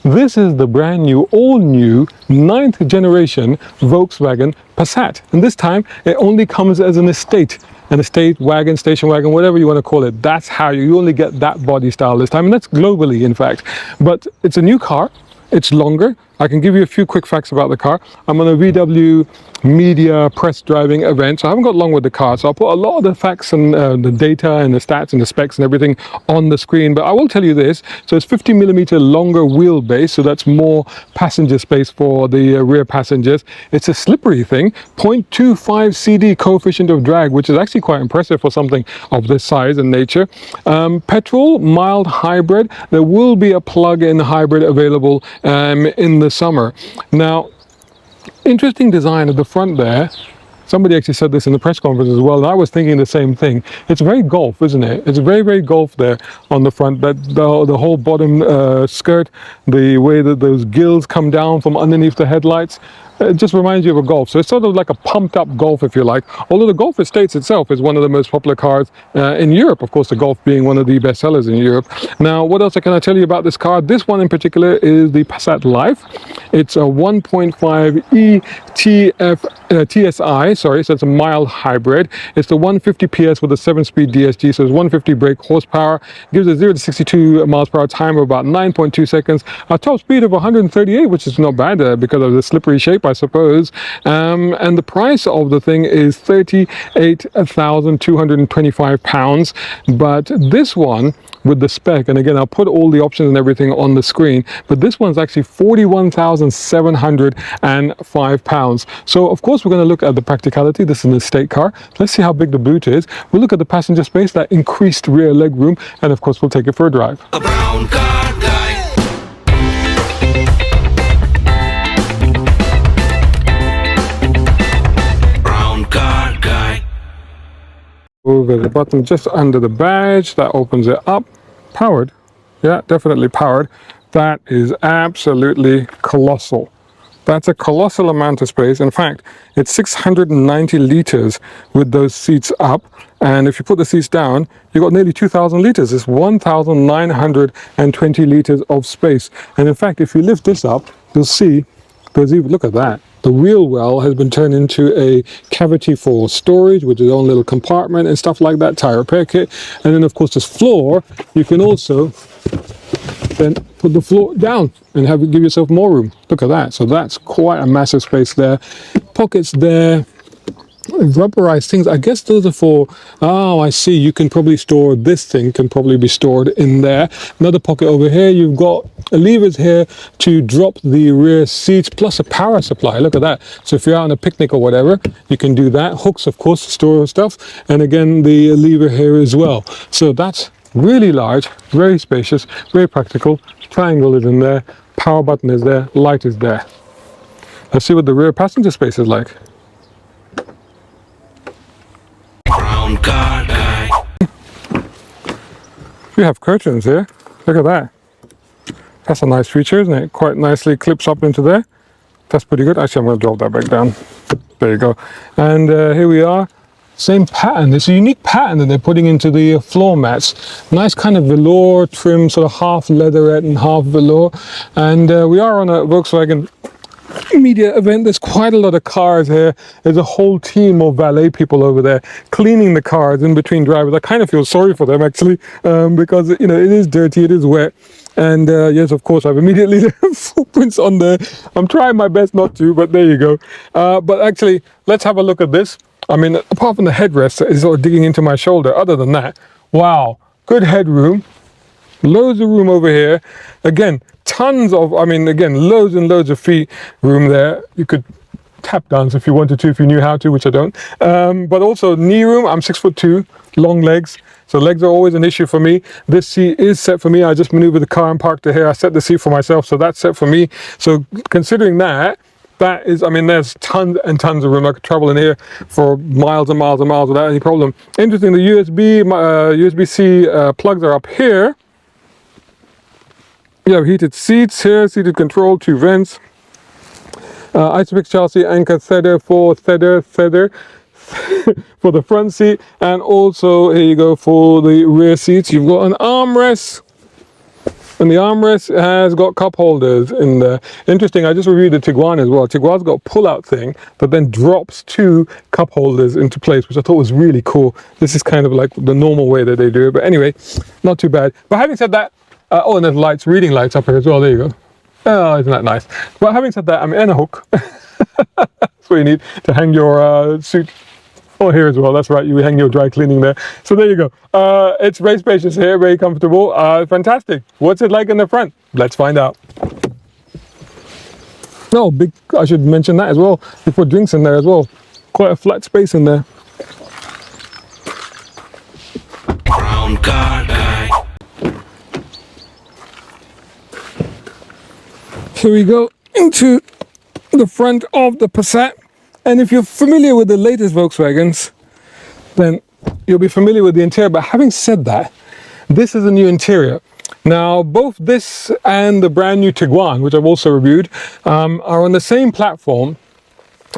This is the brand new, all new 9th generation Volkswagen Passat. And this time it only comes as an estate wagon, station wagon, whatever you want to call it. That's how you only get that body style this time. And that's globally, in fact. But it's a new car. It's longer. I can give you a few quick facts about the car. I'm on a VW media press driving event, so I haven't got long with the car, so I'll put a lot of the facts and the data and the stats and the specs and everything on the screen. But I will tell you this, so it's 50mm longer wheelbase, so that's more passenger space for the rear passengers. It's a slippery thing, 0.25 CD coefficient of drag, which is actually quite impressive for something of this size and nature. Petrol, mild hybrid. There will be a plug-in hybrid available in the summer. Now, interesting design at the front there. Somebody actually said this in the press conference as well, and I was thinking the same thing. It's very Golf, isn't it? It's very, very Golf there on the front. That the whole bottom skirt, the way that those gills come down from underneath the headlights, it just reminds you of a Golf. So it's sort of like a pumped up Golf, if you like. Although the Golf Estates itself is one of the most popular cars in Europe. Of course, the Golf being one of the best sellers in Europe. Now, what else can I tell you about this car? This one in particular is the Passat Life. It's a 1.5 eTSI, so it's a mild hybrid. It's the 150 PS with a 7-speed DSG, so it's 150 brake horsepower. Gives a 0 to 62 miles per hour time of about 9.2 seconds. A top speed of 138, which is not bad because of the slippery shape, I suppose. And the price of the thing is £38,225. But this one, with the spec, and again, I'll put all the options and everything on the screen, but this one's actually £41,705. So of course we're going to look at the practicality. This is an estate car. Let's see how big the boot is. We'll look at the passenger space, that increased rear leg room, and of course we'll take it for a drive. A brown car guy. Brown car guy. Over the button just under the badge, that opens it up. Powered. Yeah, definitely powered. That is absolutely colossal. That's a colossal amount of space. In fact, it's 690 litres with those seats up. And if you put the seats down, you've got nearly 2,000 litres. It's 1,920 litres of space. And in fact, if you lift this up, you'll see there's even, look at that. The wheel well has been turned into a cavity for storage with its own little compartment and stuff like that, tire repair kit. And then of course this floor, you can also then put the floor down and give yourself more room. Look at that. So that's quite a massive space there. Pockets there. Rubberized things, I guess those are for, oh, I see, you can probably store, this thing can probably be stored in there. Another pocket over here, you've got levers here to drop the rear seats, plus a power supply. Look at that. So if you're out on a picnic or whatever, you can do that. Hooks, of course, to store stuff, and again the lever here as well. So that's really large, very spacious, very practical. Triangle is in there, power button is there, light is there. Let's see what the rear passenger space is like. Car guy. We have curtains here. Look at that. That's a nice feature, isn't it? Quite nicely clips up into there. That's pretty good. Actually, I'm going to drop that back down. There you go. And here we are. Same pattern. It's a unique pattern that they're putting into the floor mats. Nice kind of velour trim, sort of half leatherette and half velour. And we are on a Volkswagen media event. There's quite a lot of cars here. There's a whole team of valet people over there cleaning the cars in between drivers. I kind of feel sorry for them actually, because you know it is dirty, it is wet, and yes, of course, I've immediately left footprints on there. I'm trying my best not to, but there you go. But actually, let's have a look at this. I mean, apart from the headrest that is sort of digging into my shoulder, other than that, wow, good headroom. Loads of room over here. Again, tons of, I mean, again, loads and loads of feet room there. You could tap dance if you wanted to, if you knew how to, which I don't. But also knee room. I'm 6'2", long legs. So legs are always an issue for me. This seat is set for me. I just maneuvered the car and parked it here. I set the seat for myself, so that's set for me. So considering that, that is, I mean, there's tons and tons of room. I could travel in here for miles and miles and miles without any problem. Interesting, the USB-C plugs are up here. You have heated seats here, seated control, 2 vents. Isofix chassis anchor feather for for the front seat, and also here you go for the rear seats. You've got an armrest. And the armrest has got cup holders in there. Interesting, I just reviewed the Tiguan as well. Tiguan's got a pull-out thing that then drops two cup holders into place, which I thought was really cool. This is kind of like the normal way that they do it. But anyway, not too bad. But having said that, oh, and there's lights, reading lights up here as well. There you go. Oh, isn't that nice? Well, having said that, I'm in a hook. That's what you need to hang your suit. Oh, here as well. That's right. You hang your dry cleaning there. So there you go. It's very spacious here, very comfortable. Fantastic. What's it like in the front? Let's find out. Oh, big. I should mention that as well. You put drinks in there as well. Quite a flat space in there. Brown car guy. Here we go into the front of the Passat. And if you're familiar with the latest Volkswagens, then you'll be familiar with the interior. But having said that, this is a new interior. Now, both this and the brand new Tiguan, which I've also reviewed, are on the same platform.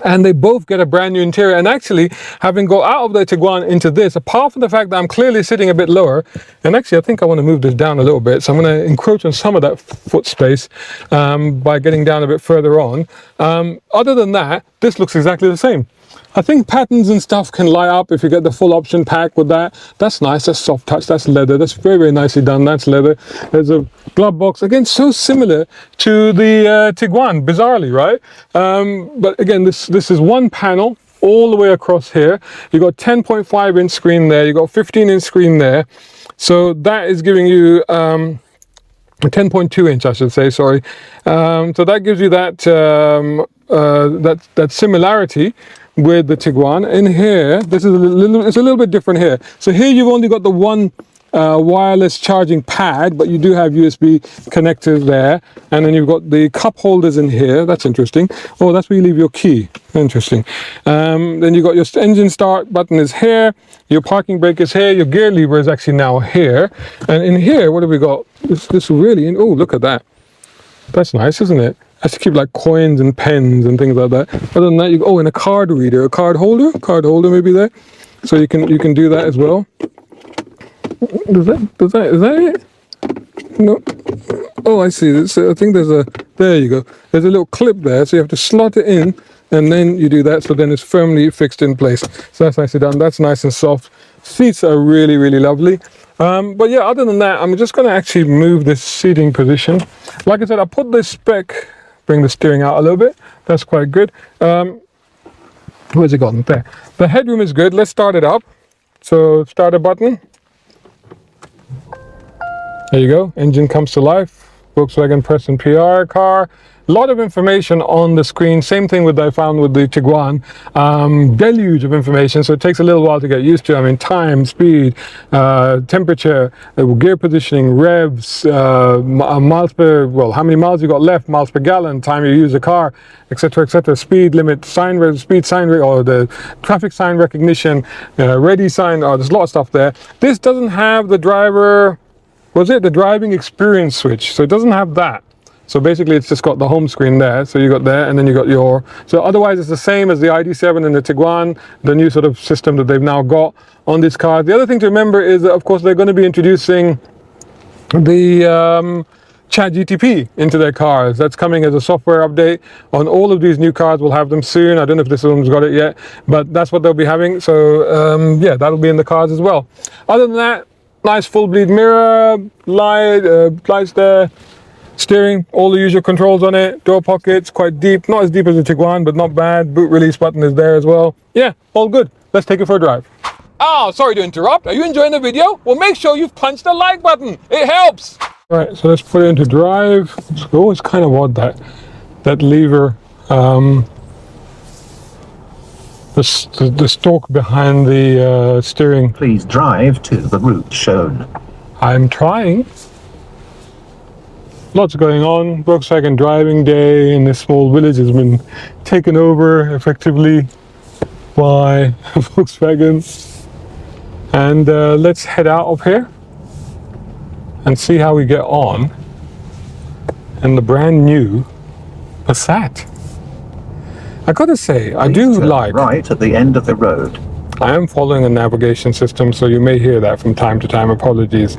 And they both get a brand new interior. And actually, having got out of the Tiguan into this, apart from the fact that I'm clearly sitting a bit lower, and actually I think I want to move this down a little bit, so I'm going to encroach on some of that foot space by getting down a bit further on. Other than that, this looks exactly the same. I think patterns and stuff can light up if you get the full option pack with that. That's nice. That's soft touch. That's leather. That's very, very nicely done. That's leather. There's a glove box. Again, so similar to the Tiguan, bizarrely, right? But again, this is one panel all the way across here. You've got 10.5 inch screen there. You've got 15 inch screen there. So that is giving you... 10.2 inch, I should say, sorry. So that gives you that that similarity with the Tiguan. In here, it's a little bit different here. So here you've only got the one wireless charging pad, but you do have USB connectors there, and then you've got the cup holders in here. That's interesting. Oh, that's where you leave your key. Interesting. Then you've got your engine start button is here, your parking brake is here, your gear lever is actually now here, and in here, what have we got? This really, oh, look at that. That's nice, isn't it? Has to keep like coins and pens and things like that. Other than that, and a card reader, a card holder maybe there, so you can do that as well. Is that it? No. Oh, I see. I think there you go. There's a little clip there, so you have to slot it in, and then you do that, so then it's firmly fixed in place. So that's nicely done. That's nice and soft. Seats are really, really lovely. But yeah, other than that, I'm just going to actually move this seating position. Like I said, I put this spec, bring the steering out a little bit. That's quite good. Where's it gone? There. The headroom is good. Let's start it up. So starter button. There you go. Engine comes to life. Volkswagen Press and PR car. A lot of information on the screen. Same thing with I found with the Tiguan. Deluge of information, so it takes a little while to get used to. I mean, time, speed, temperature, gear positioning, revs, miles per, well, how many miles you got left, miles per gallon, time you use the car, etc., etc. Speed limit, speed sign, or the traffic sign recognition, ready sign. There's a lot of stuff there. This doesn't have the the driving experience switch, so it doesn't have that. So basically it's just got the home screen there, so you got there, and then you got so otherwise it's the same as the ID7 and the Tiguan, the new sort of system that they've now got on this car. The other thing to remember is that, of course, they're going to be introducing the ChatGTP into their cars. That's coming as a software update on all of these new cars. We'll have them soon. I don't know if this one's got it yet, but that's what they'll be having. So yeah, that'll be in the cars as well. Other than that, nice full bleed mirror, lights there. Steering, all the usual controls on it. Door pockets, quite deep. Not as deep as the Tiguan, but not bad. Boot release button is there as well. Yeah, all good. Let's take it for a drive. Oh, sorry to interrupt. Are you enjoying the video? Well, make sure you've punched the like button. It helps. All right, so let's put it into drive. It's always kind of odd that lever, the stalk behind the steering. Please drive to the route shown. I'm trying. Lots going on. Volkswagen driving day in this small village has been taken over effectively by Volkswagen. And let's head out of here and see how we get on in the brand new Passat. I gotta say, I do like... right at the end of the road. I am following a navigation system, so you may hear that from time to time. Apologies.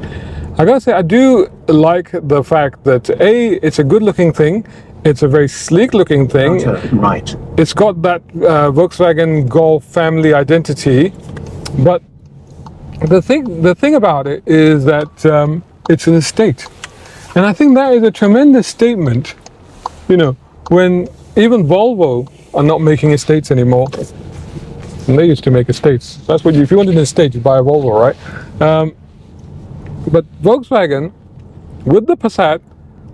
I gotta say, I do like the fact that it's a good looking thing, it's a very sleek looking thing, Turn right. it's got that Volkswagen Golf family identity, but the thing about it is that it's an estate, and I think that is a tremendous statement. You know, when even Volvo are not making estates anymore, and they used to make estates. That's what if you wanted an estate, you buy a Volvo, right? But Volkswagen, with the Passat,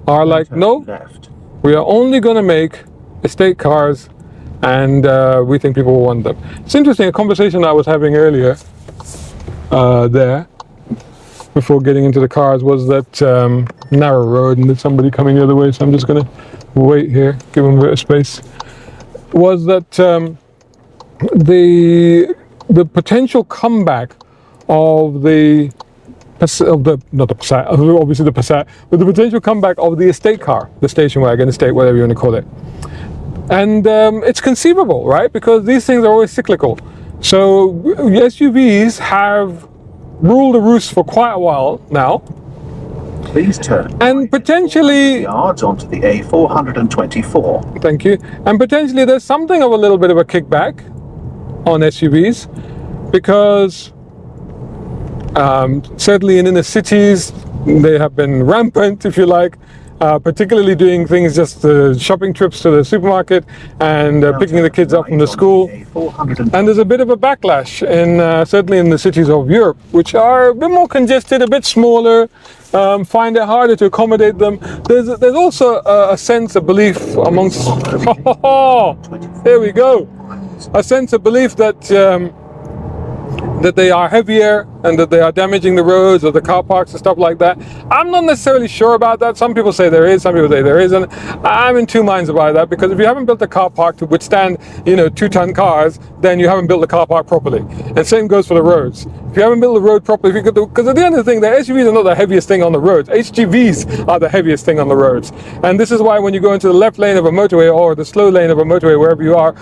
are like, Turn no, left. we are only going to make estate cars, and we think people will want them. It's interesting, a conversation I was having earlier there, before getting into the cars, was that narrow road, and there's somebody coming the other way, so I'm just going to wait here, give them a bit of space, was that the potential comeback of the not the Passat, obviously the Passat, but the potential comeback of the estate car, the station wagon, estate, whatever you want to call it. And it's conceivable, right? Because these things are always cyclical. So SUVs have ruled the roost for quite a while now. Please turn And potentially, yards onto the A424. thank you, and potentially there's something of a little bit of a kickback on SUVs, because certainly in inner cities they have been rampant, if you like, particularly doing things just shopping trips to the supermarket and picking the kids up from the school. And there's a bit of a backlash in certainly in the cities of Europe, which are a bit more congested, a bit smaller, find it harder to accommodate them. There's also a sense of belief amongst here we go, a sense of belief that that they are heavier and that they are damaging the roads or the car parks and stuff like that. I'm not necessarily sure about that. Some people say there is, some people say there isn't. I'm in two minds about that, because if you haven't built a car park to withstand, 2-ton cars, then you haven't built the car park properly. And same goes for the roads. If you haven't built the road properly, because at the end of the thing, the SUVs are not the heaviest thing on the roads. HGVs are the heaviest thing on the roads. And this is why when you go into the left lane of a motorway or the slow lane of a motorway, wherever you are,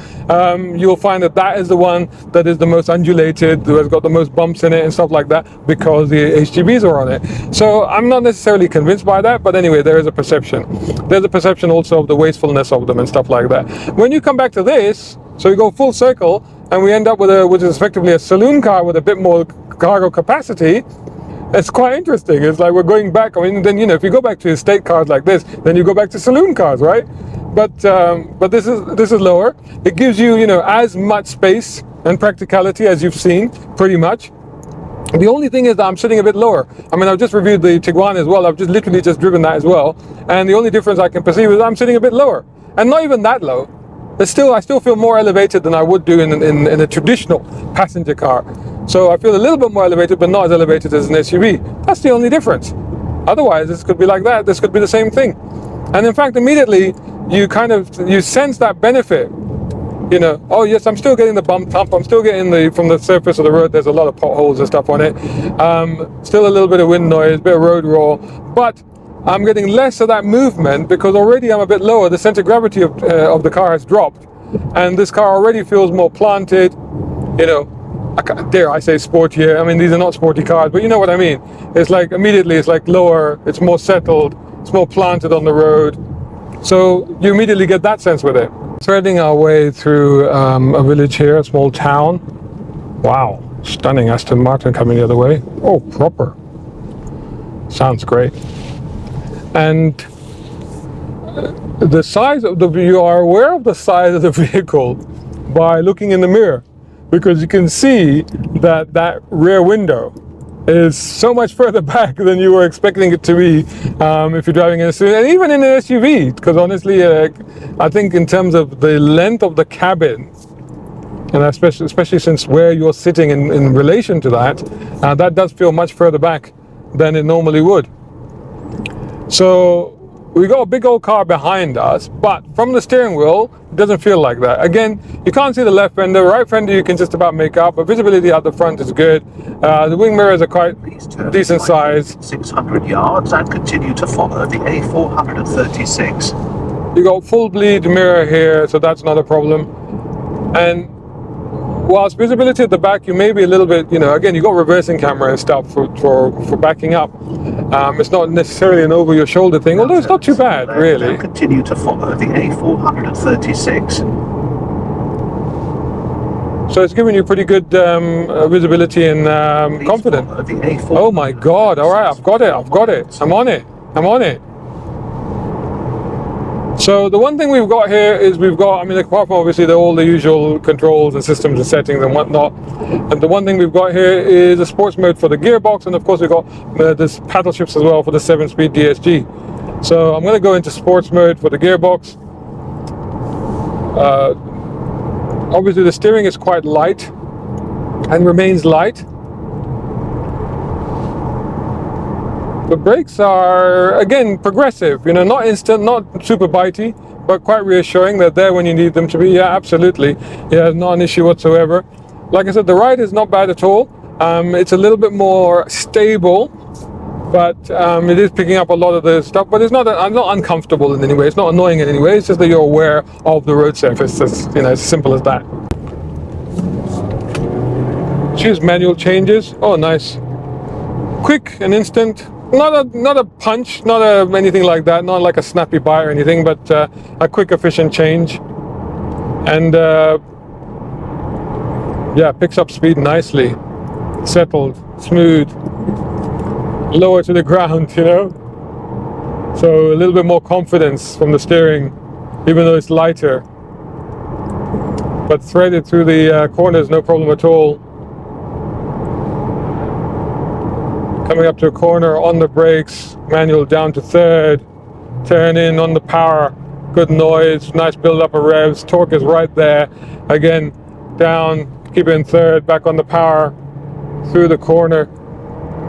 you'll find that is the one that is the most undulated, that has got the most bumps in it and stuff like that, because the HGVs are on it. So I'm not necessarily convinced by that, but anyway, there is a perception. There's a perception also of the wastefulness of them and stuff like that. When you come back to this, so we go full circle, and we end up with which is effectively a saloon car with a bit more cargo capacity. It's quite interesting. It's like we're going back. I mean, then if you go back to estate cars like this, then you go back to saloon cars, right? But this is lower. It gives you as much space and practicality as you've seen, pretty much. The only thing is that I'm sitting a bit lower. I mean, I've just reviewed the Tiguan as well. I've just literally just driven that as well, and the only difference I can perceive is I'm sitting a bit lower, and not even that low. I still feel more elevated than I would do in a traditional passenger car. So I feel a little bit more elevated, but not as elevated as an SUV. That's the only difference. Otherwise, this could be like that. This could be the same thing. And in fact, immediately you sense that benefit. Oh yes, I'm still getting the bump thump. I'm still getting from the surface of the road. There's a lot of potholes and stuff on it. Still a little bit of wind noise, a bit of road roar, but I'm getting less of that movement because already I'm a bit lower. The center of gravity of the car has dropped, and this car already feels more planted. Dare I say sportier? I mean, these are not sporty cars, but you know what I mean. It's like immediately, it's like lower. It's more settled. It's more planted on the road. So you immediately get that sense with it. Threading our way through a village here, a small town. Wow, stunning Aston Martin coming the other way. Oh, proper. Sounds great. And the size of you are aware of the size of the vehicle by looking in the mirror, because you can see that rear window is so much further back than you were expecting it to be if you're driving in a SUV, and even in an SUV, because honestly, I think in terms of the length of the cabin, and especially since where you're sitting in relation to that, that does feel much further back than it normally would. So we got a big old car behind us, but from the steering wheel, it doesn't feel like that. Again, you can't see the left fender. Right fender you can just about make up, but visibility out the front is good. The wing mirrors are quite decent size. 600 yards and continue to follow the A436. You got full bleed mirror here, so that's not a problem. And whilst visibility at the back, you may be a little bit, again, you got reversing camera and stuff for backing up. It's not necessarily an over your shoulder thing, although it's not too bad, really. Continue to follow the A436. So it's giving you pretty good visibility and confidence. Follow the A436. Oh my God, all right, I've got it, I'm on it. So the one thing we've got here is I mean, apart from obviously all the usual controls and systems and settings and whatnot, and the one thing we've got here is a sports mode for the gearbox, and of course we've got this paddle shifts as well for the 7-speed DSG. So I'm going to go into sports mode for the gearbox. Obviously the steering is quite light and remains light. The brakes are, again, progressive, you know, not instant, not super bitey, but quite reassuring. They're there when you need them to be. Yeah, absolutely. Yeah, not an issue whatsoever. Like I said, the ride is not bad at all. It's a little bit more stable, but it is picking up a lot of the stuff, but I'm not uncomfortable in any way. It's not annoying in any way. It's just that you're aware of the road surface. It's, you know, as simple as that. Choose manual changes. Oh, nice. Quick and instant. Not a punch, not anything like that, not like a snappy buy or anything, but a quick, efficient change. And yeah, picks up speed nicely. Settled, smooth, lower to the ground, you know. So a little bit more confidence from the steering, even though it's lighter. But threaded through the corners, no problem at all. Coming up to a corner on the brakes, manual down to third, turn in on the power, good noise, nice build up of revs, torque is right there. Again, down, keep it in third, back on the power, through the corner,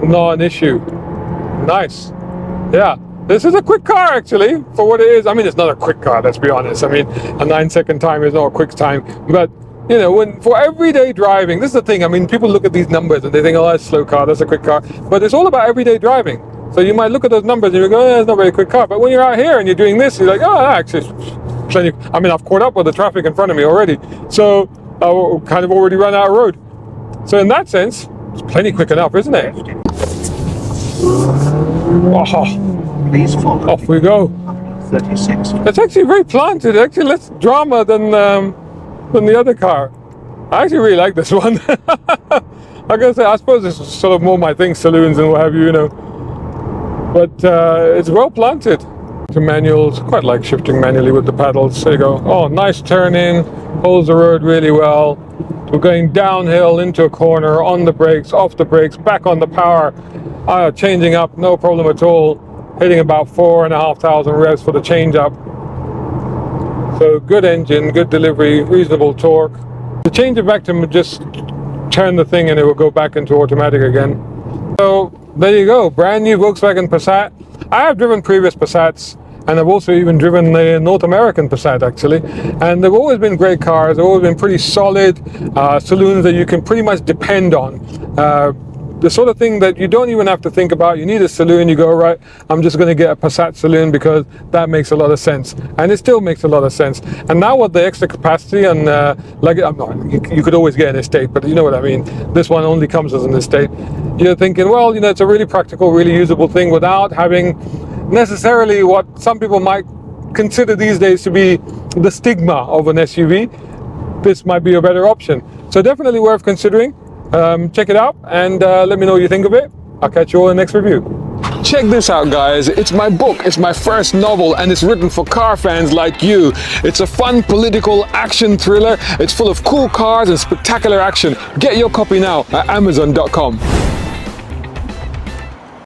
not an issue. Nice. Yeah, this is a quick car actually, for what it is. I mean, it's not a quick car, let's be honest. I mean, a 9-second time is not a quick time, but you know, for everyday driving, this is the thing. I mean, people look at these numbers and they think, oh, that's a slow car, that's a quick car. But it's all about everyday driving. So you might look at those numbers and you go, oh, it's not a very quick car. But when you're out here and you're doing this, you're like, oh, actually, plenty. I mean, I've caught up with the traffic in front of me already. So I kind of already run out of road. So in that sense, it's plenty quick enough, isn't it? Oh, Please follow. Off we go. 36. It's actually very planted. Actually, less drama than the other car. I actually really like this one. Like I say, I suppose it's sort of more my thing, saloons and what have you, you know. But it's well planted. To manuals, quite like shifting manually with the paddles. There you go. Oh, nice turn in, holds the road really well. We're going downhill into a corner, on the brakes, off the brakes, back on the power. Changing up, no problem at all. Hitting about 4,500 revs for the change up. So good engine, good delivery, reasonable torque. To change it back to just turn the thing and it will go back into automatic again. So there you go, brand new Volkswagen Passat. I have driven previous Passats, and I've also even driven the North American Passat actually. And they've always been great cars, they've always been pretty solid saloons that you can pretty much depend on. The sort of thing that you don't even have to think about. You need a saloon, you go, right, I'm just going to get a Passat saloon because that makes a lot of sense. And it still makes a lot of sense. And now with the extra capacity and you could always get an estate, but you know what I mean. This one only comes as an estate. You're thinking, well, you know, it's a really practical, really usable thing without having necessarily what some people might consider these days to be the stigma of an SUV. This might be a better option. So definitely worth considering. Check it out and let me know what you think of it. I'll catch you all in the next review. Check this out, guys. It's my book. It's my first novel, and it's written for car fans like you. It's a fun political action thriller. It's full of cool cars and spectacular action. Get your copy now at Amazon.com.